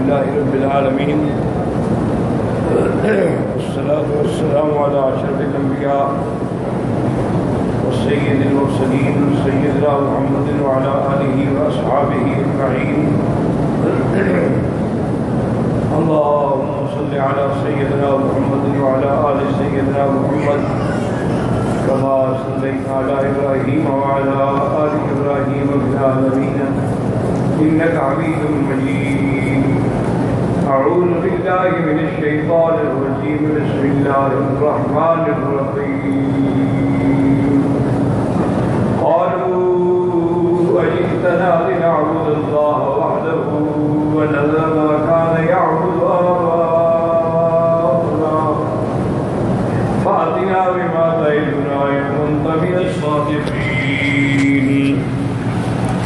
لله رب العالمين والصلاة والسلام على أشرف الأنبياء والسيد المرسلين سيدنا محمد وعلى آله وأصحابه أجمعين. اللهم صل على سيدنا محمد وعلى آل سيدنا محمد كما صليت على إبراهيم وعلى آل إبراهيم في العالمين إنك حميد مجيد. أعوذ بالله من الشيطان الرجيم. بسم الله الرحمن الرحيم. قالوا أجئتنا لنعبد الله وحده ونذر ما كان يعبد آباؤنا فأتنا بما تعدنا إن كنت من الصادقين.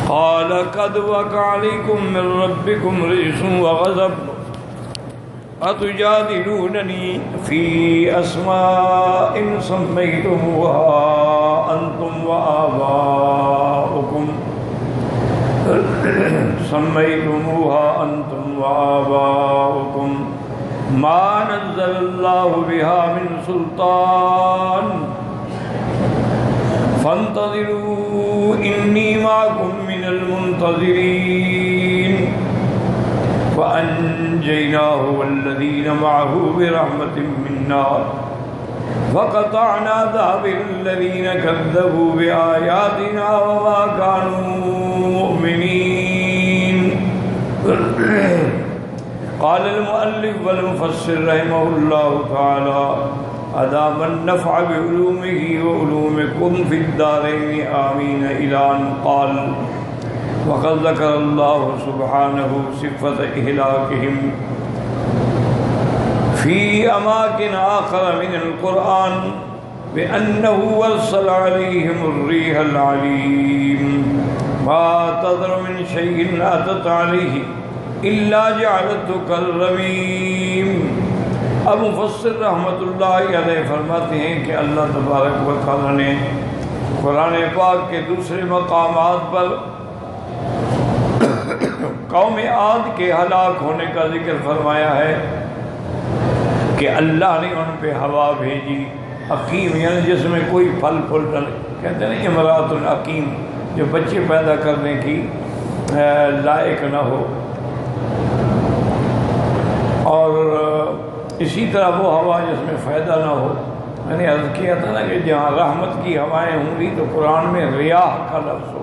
قال قد وقع عليكم من ربكم رجس وغضب أتجادلونني في أسماء سميتموها أنتم وآباؤكم ما نزل الله بها من سلطان فانتظروا إني معكم من المنتظرين. فأنجيناه والذين معه برحمة منا وقطعنا دابر الذين كذبوا بآياتنا وما كانوا مؤمنين. قال المؤلف والمفسر رحمه الله تعالى أدام النفع بعلومه وعلومكم في الدارين آمين إلى أن قال وقد ذكر الله سبحانه صفة إهلاكهم في أماكن آخر من القرآن بأنه أرسل عليهم الريح العليم ما تذر من شيء أتت عليه إلا جعلته كالرميم. اب مفسر رحمۃ اللہ علیہ فرماتے ہیں کہ اللہ تبارک و تعالیٰ نے قرآن پاک کے دوسرے مقامات پر قوم عاد کے ہلاک ہونے کا ذکر فرمایا ہے کہ اللہ نے ان پہ ہوا بھیجی عقیم، یعنی جس میں کوئی پھل پھول کہتے ہیں امرات العقیم، جو بچے پیدا کرنے کی لائق نہ ہو. اور اسی طرح وہ ہوا جس میں فائدہ نہ ہو. میں نے عرض کیا تھا نا کہ جہاں رحمت کی ہوائیں ہوں گی تو قرآن میں ریاح کا لفظ ہو،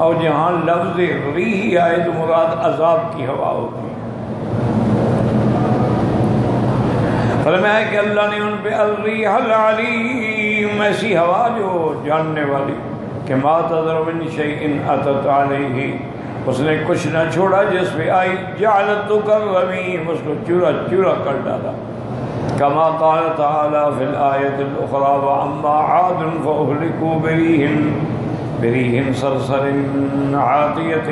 اور جہاں لفظ ریح آئے تو مراد عذاب کی ہوا ہوگی. فرمایا کہ اللہ نے ان پہ الریح العلیم، ایسی ہوا جو جاننے والی کہ ما تذر من شیء اتت علیہ، اس نے کچھ نہ چھوڑا جس پہ آئی، جعلتہ کالرمیم، اس کو چورا چورا کر ڈالا. کما قال تعالی فی الآیۃ الاخری واما عاد فاہلکوا بریح صرصر عاتیۃ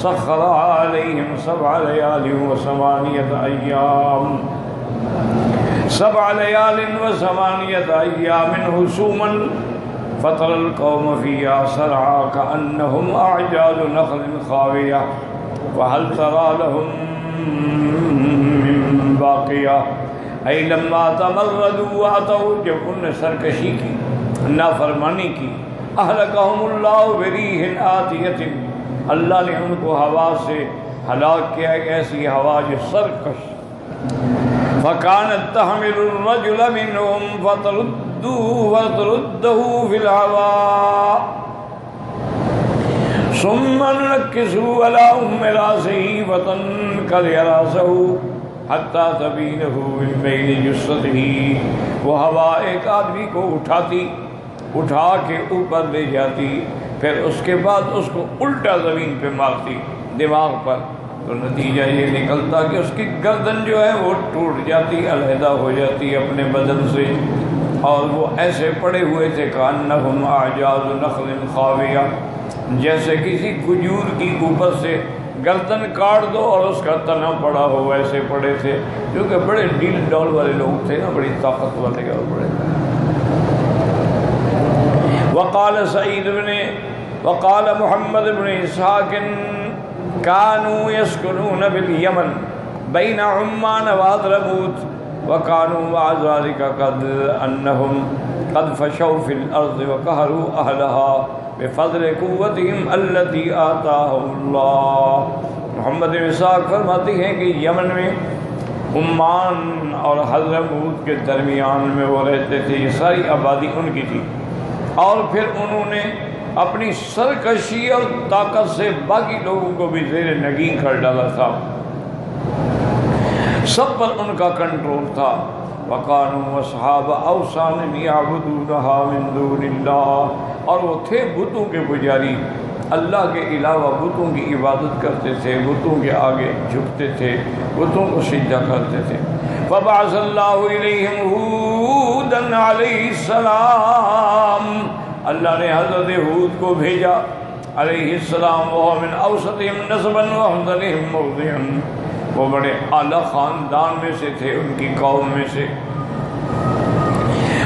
سخرها علیہم سبع لیال وثمانیۃ ایام حسوما فترى القوم فيها سرعا كأنهم أعجاز نخل خاوية فهل ترى لهم من باقية. أي لما تمردوا وأتوا، جب ان نے سرکشی کی، نافرمانی کی، أهلكهم الله بريح آتية، اللہ نے ان کو ہوا سے ہلاک کیا، ایک ایسی ہوا جو سرکش. فكانت تحمل الرجل منهم فترده في الهواء ثم نركزه على راسه فتنكر راسه حتى تبينه من بين جثته. وہ ہوا ایک آدمی کو اٹھا کے اوپر لے جاتی، پھر اس کے بعد اس کو الٹا زمین پہ مارتی دماغ پر، تو نتیجہ یہ نکلتا کہ اس کی گردن جو ہے وہ ٹوٹ جاتی، علیحدہ ہو جاتی اپنے بدن سے، اور وہ ایسے پڑے ہوئے تھے کأنہم اعجاز نخل خاویہ، جیسے کسی کھجور کی اوپر سے گردن کاٹ دو اور اس کا تنا پڑا ہو، ایسے پڑے تھے، کیونکہ بڑے ڈیل ڈول والے لوگ تھے نا، بڑی طاقت والے اور بڑے. وقال سعید بن وقال محمد بن اسحاق كانوا يسكنون باليمن بين عمان وحضرموت وكانوا مع ذلك قد فشوا في الأرض وقهروا أهلها بفضل قوتهم التي آتاهم اللہ۔ محمد اسحاق فرماتے ہیں کہ یمن میں عمان اور حضرموت کے درمیان میں وہ رہتے تھے، یہ ساری آبادی ان کی تھی، اور پھر انہوں نے اپنی سرکشی اور طاقت سے باقی لوگوں کو بھی زیر نگین کر ڈالا تھا، سب پر ان کا کنٹرول تھا۔ وَقَانُوا أَصْحَابَ أَوْثَانٍ يَعْبُدُونَهَا مِن دُونِ اللَّهِ، اور وہ تھے بتوں کے پجاری، اللہ کے علاوہ بتوں کی عبادت کرتے تھے، بتوں کے آگے جھکتے تھے، بتوں کو سجدہ کرتے تھے۔ فَبَعَثَ اللَّهُ إِلَيْهِمْ هُودًا عَلَيْهِ السَّلَامُ، اللہ نے حضرت ہود کو بھیجا علیہ السلام، وہ من اوسطہم نسبا وافضلہم موضعا، وہ بڑے اعلیٰ خاندان میں سے تھے، ان کی قوم میں سے۔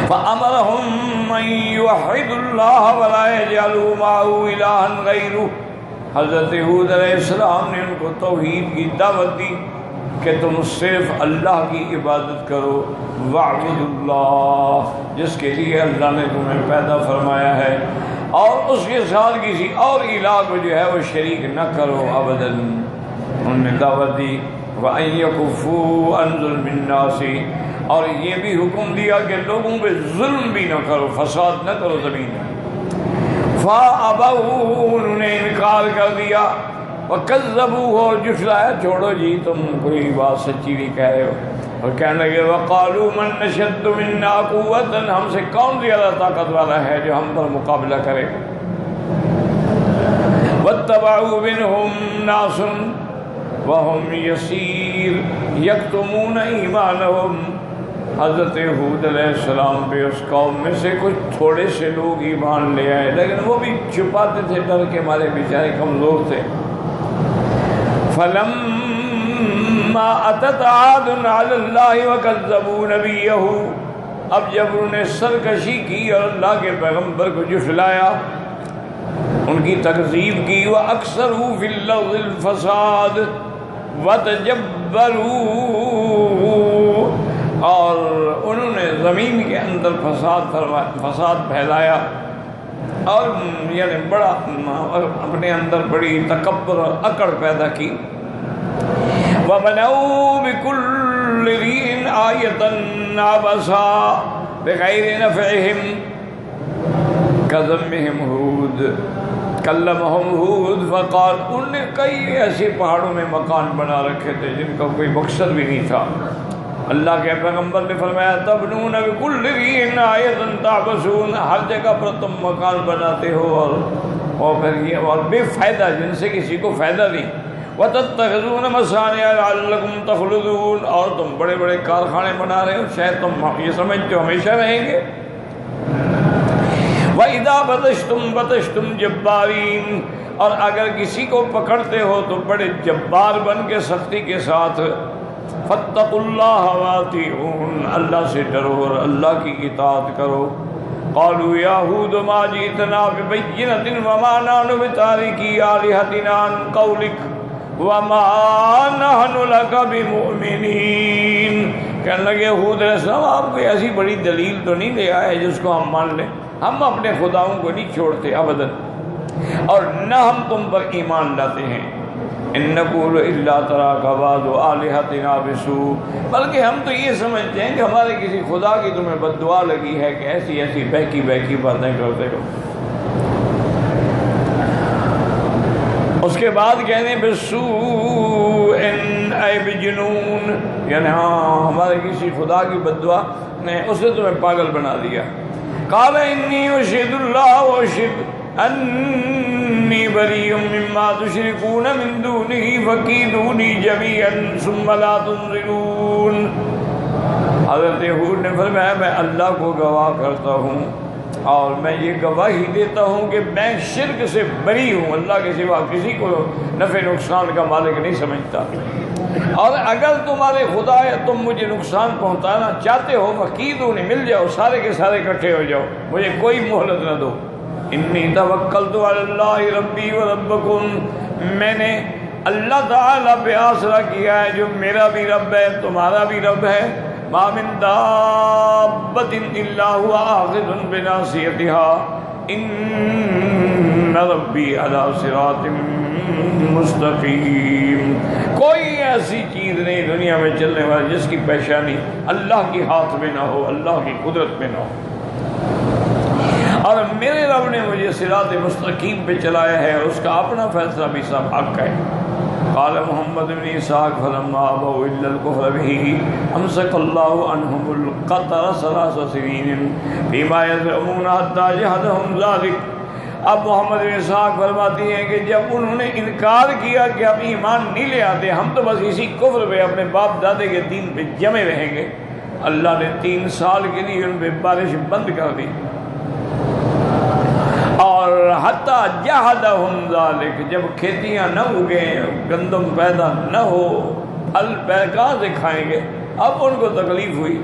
فَأَمَرَهُمْ أَن يُوَحِّدُوا اللَّهَ وَلَا يَجْعَلُوا مَعَهُ إِلَٰهًا غَيْرُهُ، حضرت ہود علیہ السلام نے ان کو توحید کی دعوت دی کہ تم صرف اللہ کی عبادت کرو، وَاعْبُدُوا اللَّهَ، جس کے لیے اللہ نے تمہیں پیدا فرمایا ہے، اور اس کے ساتھ کسی اور الہ کو جو ہے وہ شریک نہ کرو ابداً۔ انہوں نے دعوت دی وَأَن يَكُفُّوا عَن ظُلْمِ النَّاسِ، اور یہ بھی حکم دیا کہ لوگوں پہ ظلم بھی نہ کرو، فساد نہ کرو زمین میں۔ فَأَبَوْا، انہوں نے انکار کر دیا، وَكَذَّبُوهُ، اور جھٹلایا، چھوڑو جی تم کوئی بات سچی نہیں کہہ رہے ہو، اور کہنے لگے وَقَالُوا مَن أَشَدُّ مِنَّا قُوَّةً، ہم سے کون زیادہ طاقت والا ہے جو ہم پر مقابلہ کرے۔ وَاتَّبَعُوا مِنْهُمْ نَاسٌ وَهُمْ يَسِيرٌ يَكْتُمُونَ إِيمَانَهُمْ، حضرت ہود علیہ السلام پہ اس قوم میں سے کچھ تھوڑے سے لوگ ایمان لے آئے، لیکن وہ بھی چھپاتے تھے، ڈر کے ہمارے بیچارے کمزور تھے۔ فَلَمَّا أَتَتْ عَادٌ عَلَى اللَّهِ وَكَذَّبُوا نَبِيَّهُ، اب جب انہوں نے سرکشی کی اور اللہ کے پیغمبر کو جھٹلایا، ان کی تکذیب کی، وَأَكْثَرُوا فِي الْأَرْضِ الْفَسَادَ وَتَجَبَّرُوا، اور انہوں نے زمین کے اندر فساد پھیلایا، اور یعنی بڑا اپنے اندر بڑی تکبر اور اکڑ پیدا کی۔ وَبَنَوْا بِكُلِّ رِيعٍ آيَةً عَبَثًا بِغَيْرِ نَفْعِهِمْ كَذَمِّهِمْ هُودَ کلمہم ہود فقال، انہوں نے کئی ایسے پہاڑوں میں مکان بنا رکھے تھے جن کا کوئی مقصد بھی نہیں تھا۔ اللہ کے پیغمبر نے فرمایا تبنون بکل ریع آیۃ تعبثون، ہر جگہ پر تم مکان بناتے ہو اور پھر یہ اور بے فائدہ، جن سے کسی کو فائدہ نہیں۔ وتتخذون مصانع لعلکم تخلدون، اور تم بڑے بڑے کارخانے بنا رہے ہو شاید تم یہ سمجھتے ہو ہمیشہ رہیں گے۔ وَإِذَا بَطَشْتُمْ بَطَشْتُمْ جَبَّارِينَ، اور اگر کسی کو پکڑتے ہو تو بڑے جبار بن کے سختی کے ساتھ۔ فَاتَّقُوا اللَّهَ وَأَطِيعُونِ، اللہ سے ڈرو اور اللہ کی اطاعت کرو۔ قَالُوا يَا هُودُ مَا جِئْتَنَا بِبَيِّنَةٍ وَمَا نَحْنُ بِتَارِكِي آلِهَتِنَا عَنْ قَوْلِكَ وَمَا نَحْنُ لَكَ بِمُؤْمِنِينَ، کہنے لگے ہود علیہ السلام آپ کوئی ایسی بڑی دلیل تو نہیں لے آئے جس کو ہم مان لیں، ہم اپنے خداؤں کو نہیں چھوڑتے ابداً، اور نہ ہم تم پر ایمان لاتے ہیں۔ ان نقول الا تراک بعض آلہتنا بسوء، بلکہ ہم تو یہ سمجھتے ہیں کہ ہمارے کسی خدا کی تمہیں بد دعا لگی ہے کہ ایسی ایسی بہکی بہکی باتیں کرتے ہو۔ اس کے بعد کہنے بسوء اے بجنون، یعنی ہاں ہمارے کسی خدا کی بد دعا نے اس نے تمہیں پاگل بنا دیا۔ قال انی اشہد اللہ واشہد انی بریء مما تشرکون من دونہ فکیدونی جمیعا ثم لا تنظرون۔ حضرت ہود نے فرمایا میں اللہ کو گواہ کرتا ہوں اور میں یہ گواہی دیتا ہوں کہ میں شرک سے بری ہوں، اللہ کے سوا کسی کو نفع نقصان کا مالک نہیں سمجھتا، اور اگر تمہارے خدا ہے تم مجھے نقصان پہنچانا چاہتے ہو فکیدونی، مل جاؤ، سارے کے سارے اکٹھے ہو جاؤ، مجھے کوئی مہلت نہ دو۔ انی توکلت علی اللہ ربی و ربکم، میں نے اللہ تعالیٰ پہ آسرا کیا ہے جو میرا بھی رب ہے تمہارا بھی رب ہے. ما من دابۃ الا هو آخذ بناصیتها ان ربی علی صراط مستقیم. کوئی ایسی چیز نہیں دنیا میں چلنے والی جس کی پیشانی اللہ کے ہاتھ میں نہ ہو، اللہ کی قدرت میں نہ ہو. اور میرے رب نے مجھے صراط مستقیم پہ چلایا ہے اور اس کا اپنا فیصلہ بھی سب حق ہے. قال محمد بن اسحاق فلما ابوا الا الكفر به امسك الله عنهم القطر 3 سنين فيما يزعمون حتى جهدهم ذلك. اب محمد بن اسحاق فرماتی ہیں کہ جب انہوں نے انکار کیا کہ ہم ایمان نہیں لے آتے، ہم تو بس اسی کفر پہ اپنے باپ دادے کے دین پہ جمے رہیں گے، اللہ نے 3 سال کے لیے ان پہ بارش بند کر دی. اور حتی جہدہم ذالک، جب کھیتیاں نہ اگیں، گندم پیدا نہ ہو، پھل کہاں سے کھائیں گے، اب ان کو تکلیف ہوئی.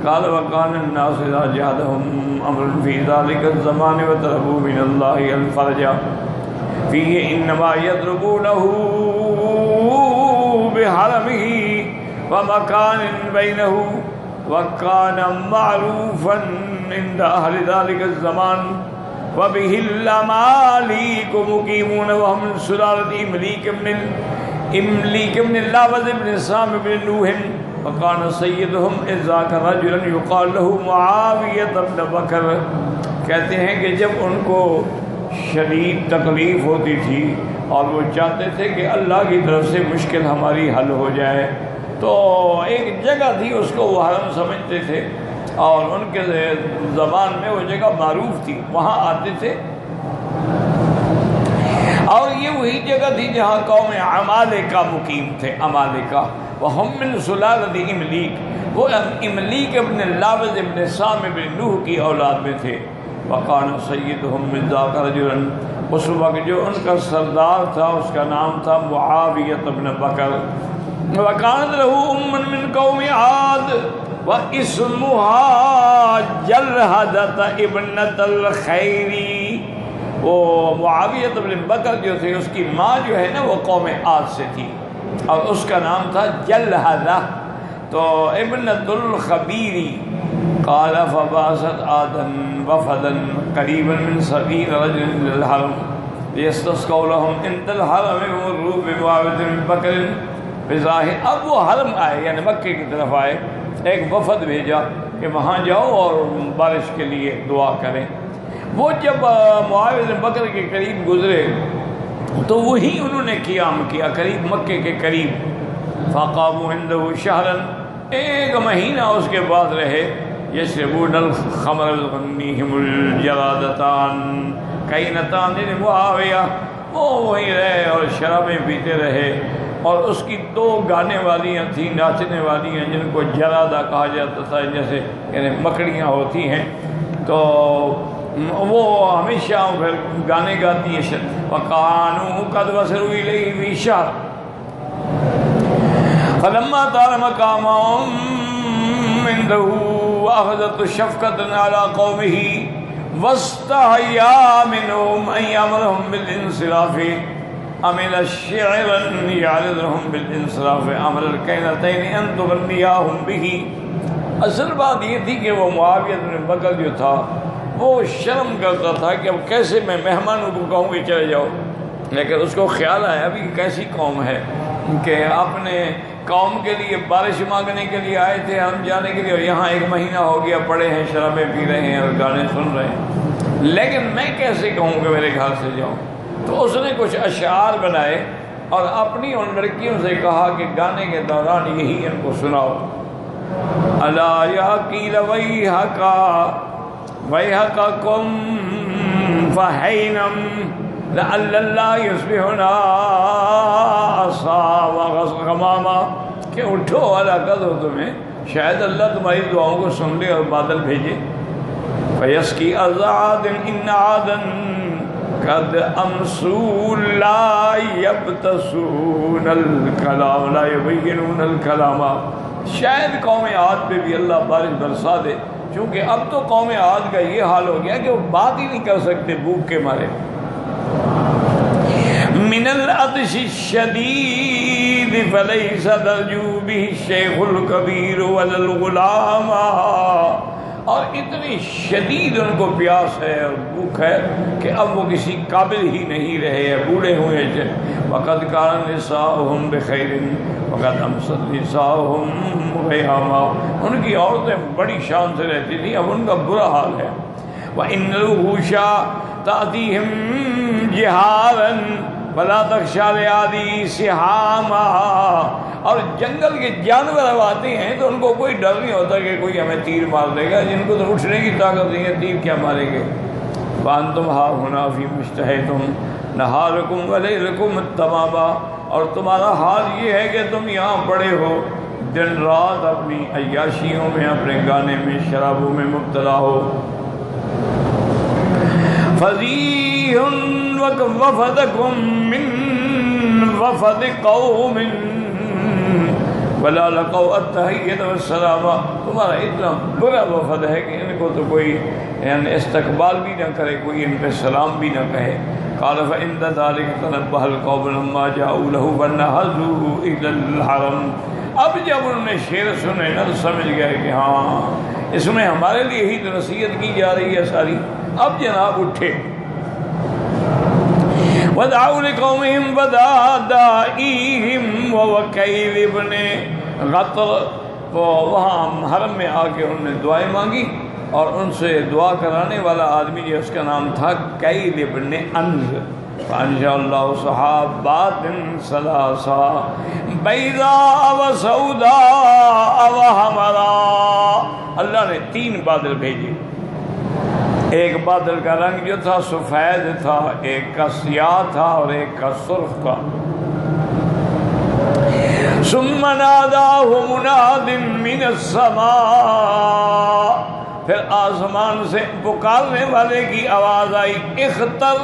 قال وکان الناس اذا جہدہم امر فی ذالک الزمان وطلبوا من اللہ الفرج فیہ انما یضربونہ بحرمہ ومکان بینہ وکان معروفا عند اہل ذالک الزمان وَبِهِ الْمَالِكُ مُقِيمُونَ وَهُمْ مِنْ سُلَالَةِ إِمْلِيكَ بْنِ اللَّوَذِ بْنِ سَامِ بْنِ نُوحٍ وَكَانَ سَيِّدُهُمْ إِذْ ذَاكَ رَجُلًا يُقَالُ لَهُ مُعَاوِيَةُ بْنُ بَكْرَ. کہتے ہیں کہ جب ان کو شدید تکلیف ہوتی تھی اور وہ چاہتے تھے کہ اللہ کی طرف سے مشکل ہماری حل ہو جائے، تو ایک جگہ تھی اس کو وہ حرم سمجھتے تھے اور ان کے زبان میں وہ جگہ معروف تھی، وہاں آتے تھے. اور یہ وہی جگہ تھی جہاں قوم عمالقہ مقیم تھے. عمالقہ وہم من سلالۃ املیک، وہ املیک ابن لاوذ ابن سام ابن نوح کی اولاد میں تھے. وقان سیدہم من ذاک رجلا، اس وقت جو ان کا سردار تھا اس کا نام تھا معاویہ بن بکر. وکانت لہ ام من قوم عاد وَإِسْمُهَا جَلْحَدَةَ ابنۃ الخیری. وہ معاویہ بن بکر جو تھے اس کی ماں جو ہے نا وہ قوم عاد سے تھی اور اس کا نام تھا جلحدہ تو ابنۃ الخبیری. قال فبعثت عادا وفدا قریبا من 70 رجل للحرم ليستسقوا لهم عند الحرم ومروا بمعاویہ بن بکر بظاہر. اب وہ حرم آئے یعنی مکے کی طرف آئے، ایک وفد بھیجا کہ وہاں جاؤ اور بارش کے لیے دعا کریں. وہ جب معاویہ بن بکر کے قریب گزرے تو وہی انہوں نے قیام کیا قریب مکے کے قریب. فقاموا عنده شهرا، 1 مہینہ اس کے بعد رہے. یشربون الخمر غنیہم الجرادتان کینتان معاویہ، وہ وہیں رہے اور شرابیں پیتے رہے. اور اس کی 2 گانے والیاں تھیں، ناچنے والیاں، جن کو جرادہ کہا جاتا تھا، جیسے یعنی مکڑیاں ہوتی ہیں، تو وہ ہمیشہ پھر گانے گاتی ہیں. وَقَانُوا قَدْ وَصَلُوا إِلَيْهِ فِي شَهْرٍ فَلَمَّا طَالَ مَقَامُهُمْ عِنْدَهُ وَأَخَذَتْهُ شَفْقَةٌ عَلَى قَوْمِهِ وَاسْتَحْيَا مِنْهُمْ أَنْ يَأْمُرَهُمْ بِالْإِنْصِرَافِ عمل شعرا يعرضهم بالانصراف عمل الكائنتين ان تغنياهم به. اصل بات یہ تھی کہ وہ معاویہ بن بکر جو تھا وہ شرم کرتا تھا کہ اب کیسے میں مہمانوں کو کہوں کہ چلے جاؤ، لیکن اس کو خیال آیا ابھی کیسی قوم ہے کہ اپنے قوم کے لیے بارش مانگنے کے لیے آئے تھے ہم جانے کے لیے، اور یہاں 1 مہینہ ہو گیا پڑے ہیں، شرابیں پی رہے ہیں اور گانے سن رہے ہیں، لیکن میں کیسے کہوں کہ میرے گھر سے جاؤں. تو اس نے کچھ اشعار بنائے اور اپنی ان لڑکیوں سے کہا کہ گانے کے دوران یہی ان کو سناؤ. الا یا قیل ویحک ویحک قم فحینم لعل اللہ یصبحنا عصا وغماما، کہ اٹھو والا کر دو تمہیں، شاید اللہ تمہاری دعاؤں کو سن لے اور بادل بھیجے. فیسقی ازعاد ان عادا قد امسوا لا یبتسون الکلام لا یبینون الکلام. شاید قوم عاد پہ بھی اللہ بارش برسا دے، چونکہ اب تو قوم عاد کا یہ حال ہو گیا کہ وہ بات ہی نہیں کر سکتے بھوک کے مارے. من العطش الشدید فلیس ترجو به الشیخ الکبیر ولا الغلام، اور اتنی شدید ان کو پیاس ہے اور بھوک ہے کہ اب وہ کسی قابل ہی نہیں رہے ہیں، بوڑھے ہوئے تھے۔ وقد کان نساؤہم بخیر وقد امست نساؤہم غیاما، ان کی عورتیں بڑی شان سے رہتی تھیں، اب ان کا برا حال ہے۔ وَإِنَّ الْوُحُوشَ تَأْتِيهِمْ جِهَارًا وَلَا تَخْشَىٰ لِعَادِي سِحَامًا، اور جنگل کے جانور اب آتے ہیں تو ان کو کوئی ڈر نہیں ہوتا کہ کوئی ہمیں تیر مار دے گا، جن کو تو اٹھنے کی طاقت نہیں ہے، تیر کیا ماریں گے۔ وَأَنْتُمْ هَاهُنَا فِيمَا اشْتَهَيْتُمْ نَهَارُكُمْ وَلَيْلُكُمْ التَّمَامًا، اور تمہارا حال یہ ہے کہ تم یہاں پڑے ہو، دن رات اپنی عیاشیوں میں، اپنے گانے میں، شرابوں میں مبتلا ہو۔ فَذِيهٌ وَفَدَكُم مِّن وَفَدِ قَوْمٍ وَلَا لَقَوْا التَّحِيَّةَ وَالسَّلَامَ، تمہارا اتنا برا وفد ہے کہ ان کو تو کوئی یعنی استقبال بھی نہ کرے، کوئی ان پہ سلام بھی نہ کہے۔ قال فإن ذلك تنبه القوم لما جاءوا له فنهضوا إلى الحرم، اب جب انہوں نے شعر سنے نا تو سمجھ گئے کہ ہاں اس میں ہمارے لیے ہی تو نصیحت کی جا رہی ہے ساری۔ اب جناب اٹھے، وَدَعَوْا لِقَوْمِهِمْ وَدَائِهِمْ وَوَكَيْلِ ابْنِ غَطْرٍ، وہ وہاں حرم میں آ کے انہوں نے دعائیں مانگی، اور ان سے دعا کرانے والا آدمی جو اس کا نام تھا کیل ابن انز، فانشاء اللہ صحابات ثلاثا بیضاء وسوداء وحمراء، اللہ نے 3 بادل بھیجے، ایک بادل کا رنگ جو تھا سفید تھا، ایک کا سیاہ تھا اور ایک کا سرخ تھا۔ ثم ناداہ مناد من السماء، پھر آسمان سے پکارنے والے کی آواز آئی، اختر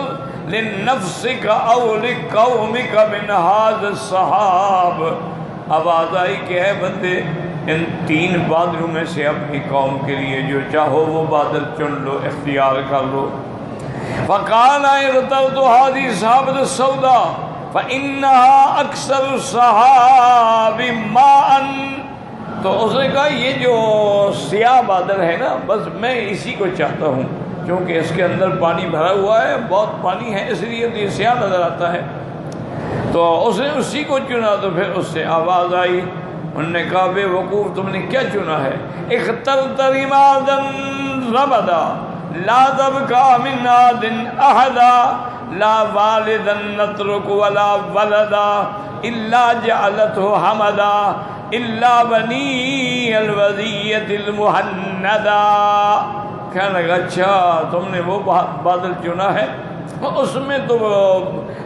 لنفسک او لقومک من ھذا السحاب، آواز آئی کہ اے بندے ان 3 بادلوں میں سے اپنی قوم کے لیے جو چاہو وہ بادل چن لو، اختیار کر لو۔ فقال اخترت هذه السحابة السوداء فإنها أكثر السحاب ماءً، تو اس نے کہا یہ جو سیاہ بادل ہے نا بس میں اسی کو چاہتا ہوں، کیونکہ اس کے اندر پانی بھرا ہوا ہے، بہت پانی ہے، اس لیے یہ سیاہ نظر آتا ہے۔ تو اس نے اسی کو چنا، تو پھر اس سے آواز آئی، انہوں نے کہا بے وقوف تم نے کیا چنا ہے؟ اخترت رمادا ربدا لا تبقى من عاد احدا لا والدا نترك ولا ولدا الا جعلته حمدا الا بني الوزية المهندا، کہنے لگا اچھا تم نے وہ بادل چنا ہے، اس میں تو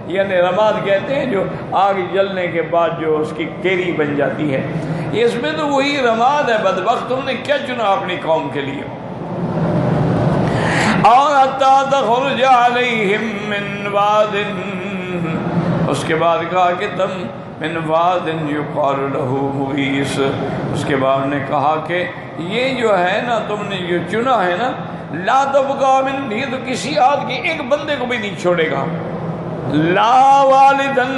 یعنی رماد کہتے ہیں جو آگ جلنے کے بعد جو اس کی کیری بن جاتی ہے، اس میں تو وہی رماد ہے، بدبخت تم نے کیا چنا اپنی قوم کے لیے۔ اور حتی تخرج علیہم من واد، اس کے بعد کہا کہ تم من واد یقال له مویس، اس کے بعد نے کہا کہ یہ جو ہے نا تم نے جو چنا ہے نا، لا تبقى من، یہ تو کسی آدھ کے ایک بندے کو بھی نہیں چھوڑے گا، لا والدن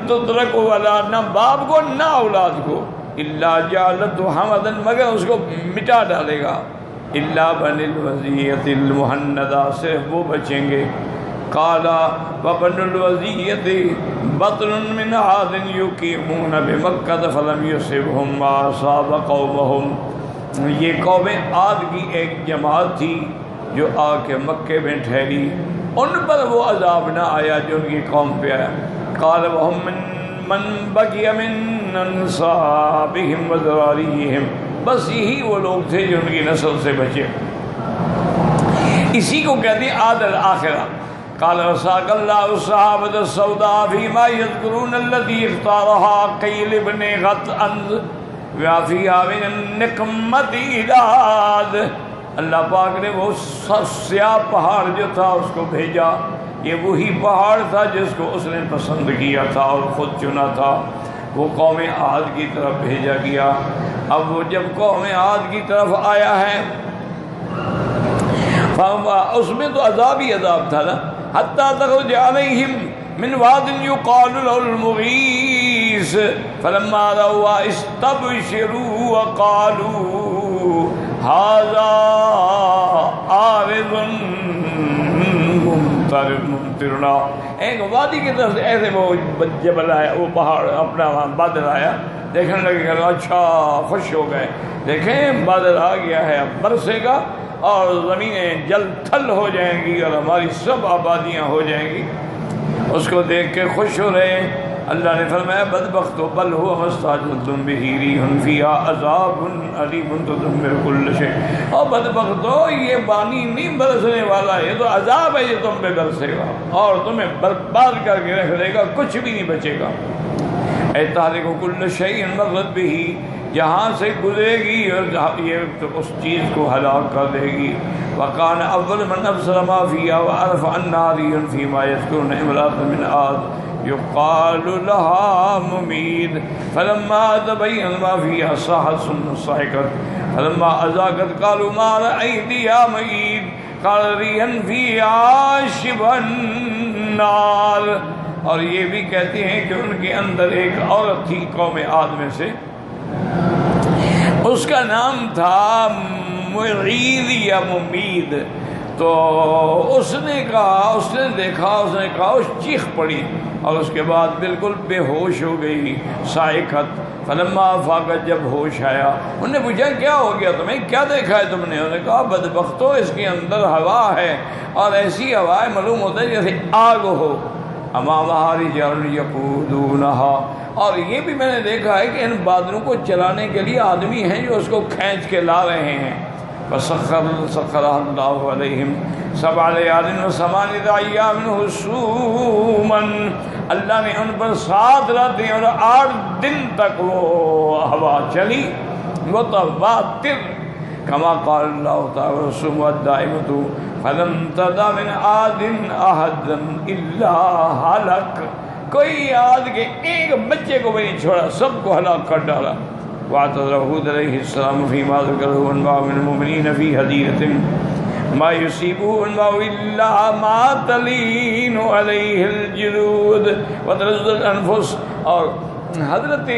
تترک ولا، نہ باپ کو نہ اولاد کو، الا جعلت حمدن، مگر اس کو مٹا ڈالے گا، الا بن الوزیۃ المہندہ، صرف وہ بچیں گے۔ قال وبن الوزیۃ بطن من عاد یقیمون بمکہ فلم یصبهم ما اصاب قومهم، یہ قوم عاد کی ایک جماعت تھی جو آ کے مکے میں ٹھہری، ان پر وہ عذاب نہ آیا جو ان کی قوم پہ آیا۔ قال وهم من بقي من انصابهم وذراريهم، بس یہی وہ لوگ تھے جو ان کی نسل سے بچے، اسی کو کہتے ہیں عاد الآخرہ۔ قال وساق اللہ الصحابة السوداء فيما يذكرون الذي اختارها قيل ابن غطأنز وفيها من النقمة إلاد، اللہ پاک نے وہ سیاہ پہاڑ جو تھا اس کو بھیجا، یہ وہی پہاڑ تھا جس کو اس نے پسند کیا تھا اور خود چنا تھا، وہ قوم عاد کی طرف بھیجا گیا۔ اب وہ جب قوم عاد کی طرف آیا ہے اس میں تو عذاب ہی عذاب تھا نا، حتیٰ تخرج علیہم، من واد يقال له المغيث فلما رأوا استبشروا وقالوا هذا عارض ممطرنا. ایک وادی کی طرف سے ایسے وہ جبل آیا، وہ پہاڑ اپنا وہاں بادل آیا، دیکھنے لگے کہ اچھا خوش ہو گئے، دیکھیں بادل آ گیا ہے، اب برسے گا اور زمینیں جل تھل ہو جائیں گی اور ہماری سب آبادیاں ہو جائیں گی. اس کو دیکھ کے خوش ہو رہے ہیں. اللہ نے فرمایا بدبختو بل هو ما استعجلتم به ريح فيها عذاب عليم تدمر كل شيء. اور بدبختو یہ پانی نہیں برسنے والا، یہ تو عذاب ہے جو تم پہ برسے گا اور تمہیں برباد کر کے رکھ دے گا، کچھ بھی نہیں بچے گا. اے تحرک كل شيء مرت به، جہاں سے گزرے گی اور یہ تو اس چیز کو ہلاک کر دے گی. وکان اول من ابصر ما فيها وعرف انها ريح فيما يذكرون امرأة من عاد يقال لها مميد فلما تبين ما فيها صاحت صعقت فلما أذاقت قالوا ما رأيت يا مئيد قال ريحا فيها شبه النار. اور یہ بھی کہتے ہیں کہ ان کے اندر ایک عورت تھی قوم عاد میں سے، اس کا نام تھا مغید یا ممید. تو اس نے کہا، اس نے دیکھا، اس نے کہا، اس چیخ پڑی اور اس کے بعد بالکل بے ہوش ہو گئی. صائقت فلما افاقت، جب ہوش آیا انہوں نے پوچھا کیا ہو گیا تمہیں، کیا دیکھا ہے تم نے؟ انہوں نے کہا بدبختو اس کے اندر ہوا ہے اور ایسی ہوائیں معلوم ہوتا ہے جیسے آگ ہو. امامہا رجال یقودونہا، اور یہ بھی میں نے دیکھا ہے کہ ان بادلوں کو چلانے کے لیے آدمی ہیں جو اس کو کھینچ کے لا رہے ہیں. فسخرها اللہ علیہم 7 لیال و8 ایام حسوما، اللہ نے ان پر 7 راتیں اور 8 دن تک وہ ہوا چلی متواتر. کما قال اللہ تعالی الرسوم الدائمۃ فلم تدع من عاد احد الا ہلک، کوئی عاد کے ایک بچے کو بھی نہیں چھوڑا، سب کو ہلاک کر ڈالا. واعتذر ہود علیہ السلام فیما ذکرہ انواع من المؤمنین فی حدیث ما یصیبہ انواع الا ما تلین علیہ الجلود وتلذ الانفس. اور حضرت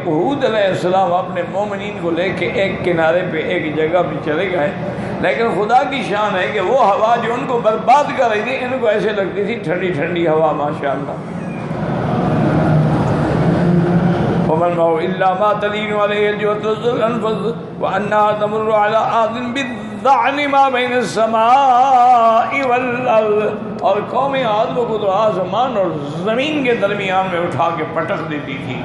ہود علیہ السلام اپنے مومنین کو لے کے ایک کنارے پہ ایک جگہ پہ چلے گئے، لیکن خدا کی شان ہے کہ وہ ہوا جو ان کو برباد کر رہی تھی ان کو ایسے لگتی تھی ٹھنڈی ٹھنڈی ہوا ماشاءاللہ. ومن معه إلا ما تلين عليه الجود الأنفس وأنها تمر على عاد بالذعن ما بين السماء والأرض. اور قوم عاد کو تو آسمان اور زمین کے درمیان میں اٹھا کے پٹک دیتی تھی.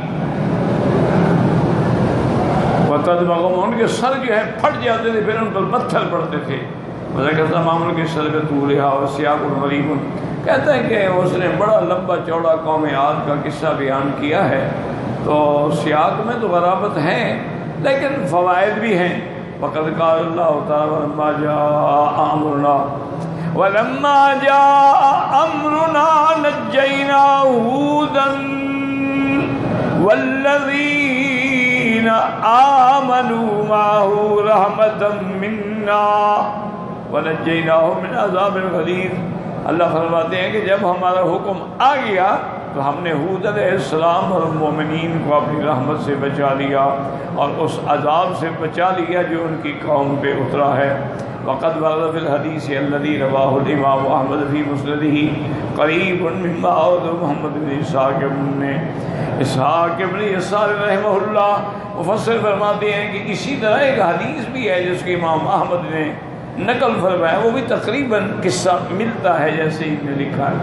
وتدمغهم، ان کے سر جو ہے پھٹ جاتے تھے، پھر ان پر پتھر پڑتے تھے. وذکر تمام کے سر پہ طولھا وسیاق غریب، کہتا ہے کہ اس نے بڑا لمبا چوڑا قوم عاد کا قصہ بیان کیا ہے. تو سیاق میں تو غرابت ہیں لیکن فوائد بھی ہیں. وقد قال اللہ تعالی ولما جاء امرنا نجینا هودا والذین آمنوا معه رحمة منا ونجیناهم من عذاب غلیظ. اللہ فرماتے ہیں کہ جب ہمارا حکم آ گیا تو ہم نے ہود علیہ السلام اور مومنین کو اپنی رحمت سے بچا لیا اور اس عذاب سے بچا لیا جو ان کی قوم پہ اترا ہے. وقد ورد فی الحدیث الذی رواہ الامام احمد فی مسندہ قریب مما اورد محمد بن اسحاق ابن یسار رحمہ اللہ. مفسر فرماتے ہیں کہ اسی طرح ایک حدیث بھی ہے جس کی امام احمد نے نقل فرمایا، وہ بھی تقریباً قصہ ملتا ہے جیسے ہی نے لکھا ہے.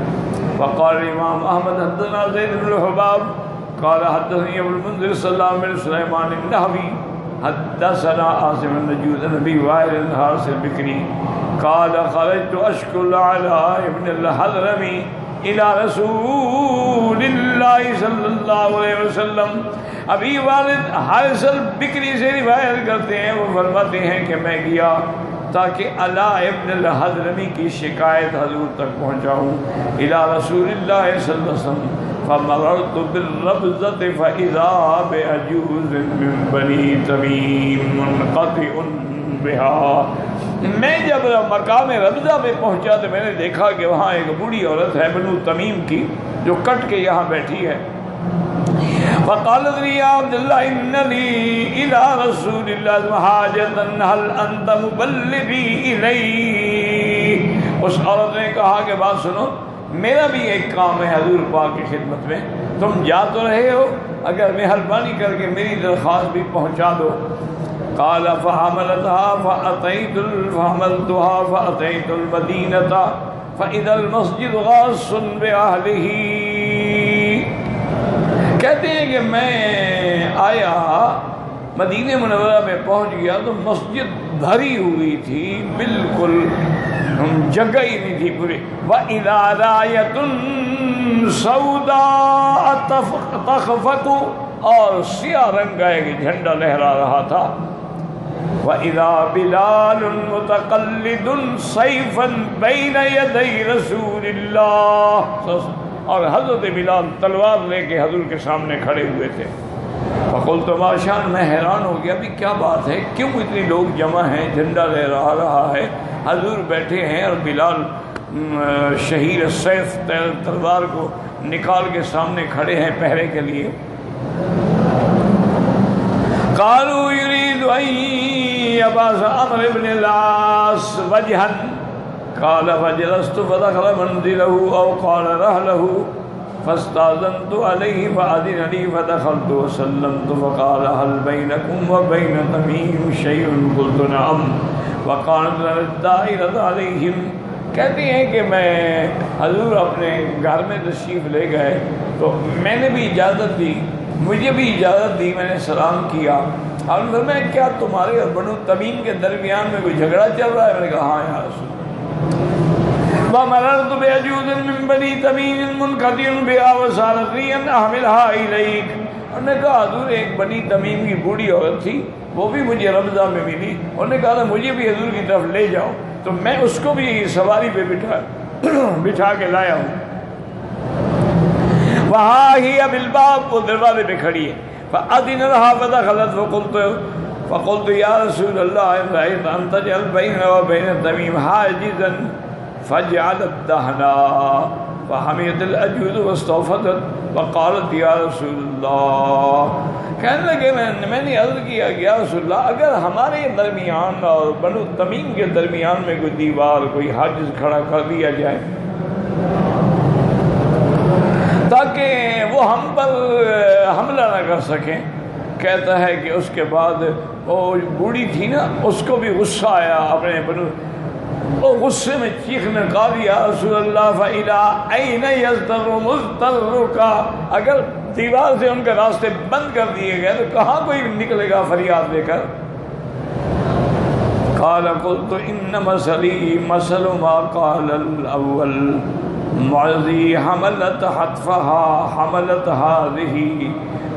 وقال امام احمد حدثنا زید بن حباب قال حدثني ابو المنذر سلام بن سليمان النحوي حدثنا عاصم النجود نبی وائل الحارث البکری قال خرجت اشكل على ابن الحضرمي الى رسول الله صلی اللہ علیہ وسلم. ابھی والد حارث البکری سے روایت کرتے ہیں، وہ فرماتے ہیں کہ میں گیا تاکہ علا ابن الحضرمی کی شکایت حضور تک پہنچاؤں. الى رسول اللہ صلی اللہ علیہ وسلم فمررت بالربزة فإذا بعجوز من بني تمیم منقطع بها. میں جب مقام ربزہ پہ پہنچا تو میں نے دیکھا کہ وہاں ایک بوڑھی عورت ہے بنو تمیم کی، جو کٹ کے یہاں بیٹھی ہے. فقالت لي يا عبد الله إن لي إلى رسول الله حاجة هل أنت مبلغي إليه. اس عورت نے کہا کہ بات سنو، میرا بھی ایک کام ہے حضور پاک کی خدمت میں، تم جا تو رہے ہو، اگر مہربانی کر کے میری درخواست بھی پہنچا دو. قال فحملتها فأتيت المدينة فإذا المسجد غاص بأهله. کہتے ہیں کہ میں آیا مدینہ منورہ میں پہنچ گیا تو مسجد بھری ہوئی تھی، بالکل جگہ ہی نہیں تھی پوری. وَإِذَا رَايَةٌ سَوْدَاءَ تَخْفَقُ، اور سیاہ رنگ کا ایک جھنڈا لہرا رہا تھا. وَإِذَا بِلَالٌ مُتَقَلِّدٌ سَيْفًا بَيْنَ يَدَيْ رَسُولِ اللَّهِ، اور حضرت بلال تلوار لے کے حضور کے سامنے کھڑے ہوئے تھے. فقلت ما شان، میں حیران ہو گیا بھی کیا بات ہے، کیوں اتنے لوگ جمع ہیں، جھنڈا لہرا رہا ہے، حضور بیٹھے ہیں اور بلال شہیر سیف تلوار کو نکال کے سامنے کھڑے ہیں پہرے کے لیے. قالوا يريد أن يبعث عمرو بن العاص وجها. قال فجلست فدخل منزله أو قال رحله فاستأذنت عليه فأذن لي فدخلت وسلمت فقال هل بينكم وبين تميم شيء؟ قلت نعم وقالت لنا الدائرة عليهم. کہتی ہیں کہ میں حضور اپنے گھر میں تشریف لے گئے تو میں نے بھی اجازت دی، مجھے بھی اجازت دی، میں نے سلام کیا. اور میں کیا تمہارے اور بنو تمیم کے درمیان میں کوئی جھگڑا چل رہا ہے؟ میں نے کہا ہاں یا رسول. وَمَرَرْتُ بِعَجُوزٍ مِّن بَنِي تَمِيمٍ مُنْقَطِعٍ بِهَا وَسَارَتْ لِي أَنْ أَحْمِلْهَا إِلَيْكَ. انہوں نے کہا حضور ایک بنی تمیم کی بوڑھی عورت تھی، وہ بھی مجھے رمضان میں ملی، انہوں نے کہا تھا مجھے بھی حضور کی طرف لے جاؤ، تو میں اس کو بھی سواری پہ بٹھا کے لایا ہوں. وہاں ہی اب الباب، وہ دروازے پہ کھڑی ہے. فأذن لها فدخلت فقلت یا رسول اللہ ان رأيت أن تجعل بيننا وبين تميم حاجزا فاجعل الدهنا. فحميت الأجود واستوفتت وقالت یا رسول اللہ. کہنے لگے میں نے عرض کیا یا رسول اللہ اگر ہمارے درمیان اور بنو تمیم کے درمیان میں کوئی دیوار، کوئی حاجز کھڑا کر دیا جائے تاکہ وہ ہم پر حملہ نہ کر سکیں. کہتا ہے کہ اس کے بعد وہ بوڑھی تھی نا، اس کو بھی غصہ آیا اپنے بنو، وہ غصے میں چیخنے کہا یا رسول اللہ فَإِلَىٰ أَيْنَ يَزْدَرُ مُزْدَرُّكَ، اگر دیوار سے ان کے راستے بند کر دیے گئے تو کہاں کوئی نکلے گا فریاد لے کر. قال قلت ان مثلی مثل ما قال الاول معذی حملت حتفها حملت هذه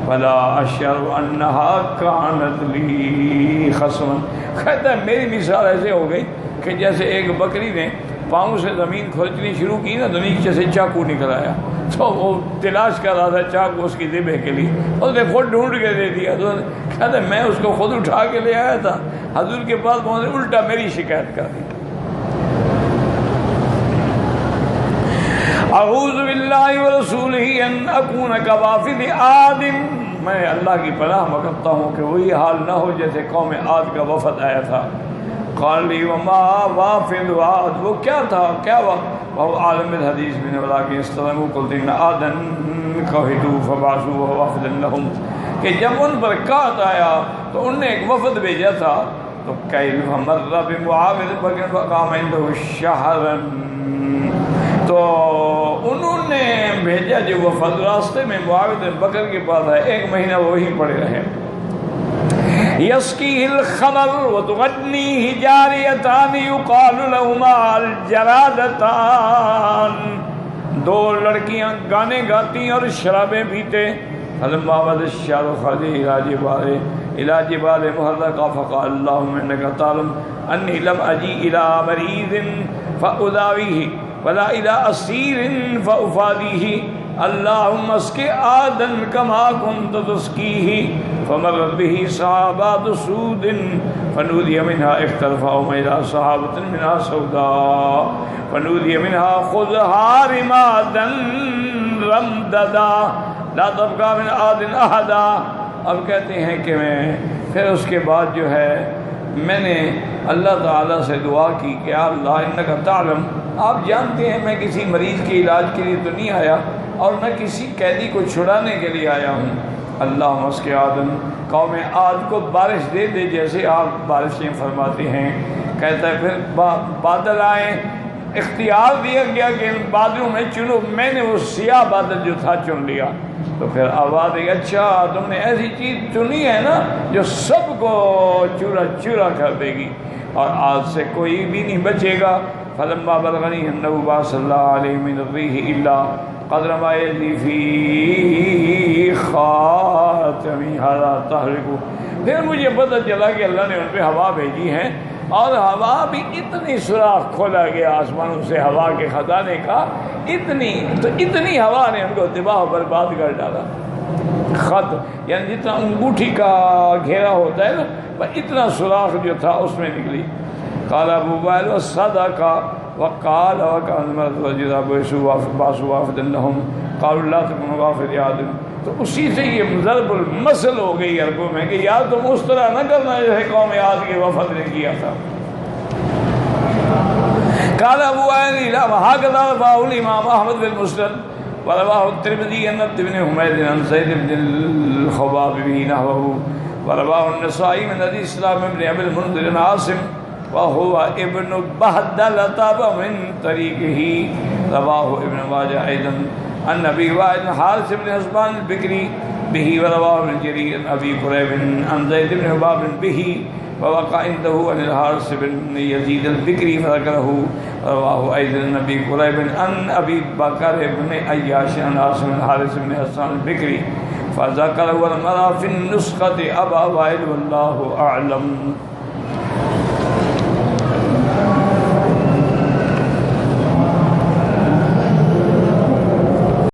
فلا اشعر انها كانت لي خصما. کہتا ہے میری مثال ایسے ہو گئی کہ جیسے ایک بکری نے پاؤں سے زمین کھرچنی شروع کی نا تو نیچے سے چاقو نکل آیا، تو وہ تلاش کر رہا تھا چاقو اس کی ذبح کے لیے، اس نے خود ڈھونڈ کے دے دیا. تو کہتا ہے میں اس کو خود اٹھا کے لے آیا تھا، حضور کے پاس پہنچے الٹا میری شکایت کر دی. اعوذ باللہ ورسولہ ان اکون کوافد عاد، میں اللہ کی پناہ مانگتا ہوں کہ وہی حال نہ ہو جیسے قوم عاد کا وفد آیا تھا. قال لی وما وافد عاد، وہ کیا تھا، کیا وہ عالم الحدیث من ولیکن استلموا قلت ان عادا قہدوا فبعثوا وفدا لهم، کہ جب ان پر قحط آیا تو انہوں نے ایک وفد بھیجا تھا. تو کیل مر بمعاوض بکر فقام عنده شہرا، تو انہوں نے بھیجا جو وفد راستے میں معاوض بکر کے پاس ہے، ایک مہینہ وہیں پڑے رہے. یسقیہ الخمر وتغنیہ جاریتان یقال لہما الجرادتان، دو لڑکیاں گانے گاتی اور شرابیں پیتے. فلما بدا الشعر خرج الى جبال محرقہ فقال اللہم انک تعلم انی لم اجی الى مریض فاداویہ ولا الى اسیر فافادیہ، اللہم اسق عادا کما کنت تسقیہ. فمرت به صحابات سود فنودی منها اختلفهم الى صحابة منها سوداء فنودی منها خذها رمادا رمددا لا تبقى من عاد احدا. اب کہتے ہیں کہ میں پھر اس کے بعد جو ہے میں نے اللہ تعالیٰ سے دعا کی کہ اللہ انک تعلم، آپ جانتے ہیں میں کسی مریض کے علاج کے لیے تو نہیں آیا اور نہ کسی قیدی کو چھڑانے کے لیے آیا ہوں. اللہ مسک آدم، قوم عاد کو بارش دے دے جیسے آپ بارشیں فرماتے ہیں. کہتا ہے پھر بادل آئے، اختیار دیا گیا کہ ان بادلوں میں چنو، میں نے وہ سیاہ بادل جو تھا چن لیا. تو پھر آواز ہے اچھا تم نے ایسی چیز چنی ہے نا جو سب کو چورا چورا کر دے گی اور آج سے کوئی بھی نہیں بچے گا. فلما بلغنی انه باس اللہ علیہ من الريح الا قدر ما يجري في خاتم هذا تحرق. پھر مجھے پتہ چلا کہ اللہ نے ان پہ ہوا بھیجی ہے اور ہوا بھی اتنی سوراخ کھولا گیا آسمانوں سے ہوا کے خزانے کا، اتنی ہوا نے ان کو تباہ و برباد کر ڈالا. خط یعنی جتنا انگوٹھی کا گھیرا ہوتا ہے نا، اتنا سوراخ جو تھا اس میں نکلی. قال ابو وائل وصدق وقال وكان المرض وجد باسوا وافد لهم قالوا لا تكونوا وافد آدم. تو اسی سے یہ ضرب المثل ہو گئی عربوں میں کہ یار تم اس طرح نہ کرنا جیسے قوم عاد کے وفد نے کیا تھا. قال ابو وائل وهكذا رواه الامام احمد بن مسلم ورواه الترمذي عن عبد بن حميد عن زيد بن الخباب به نحوه ورواه النسائي من حديث سلام بن ابي المنذر بن عاصم وهو ابن بهدلة من طريقه رواه ابن ماجه ايضا عن ابي وائل حارث بن حسبان البكري به ورواه ابن جرير عن ابي قريب عن زيد بن حباب به ووقع عنده عن الحارث بن يزيد البكري فذكره رواه ايضا عن ابي قريب عن ابي بكر بن عياش عن عاصم الحارث بن حسان البكري فذكره المرأة في النسخة ابا وائل والله اعلم.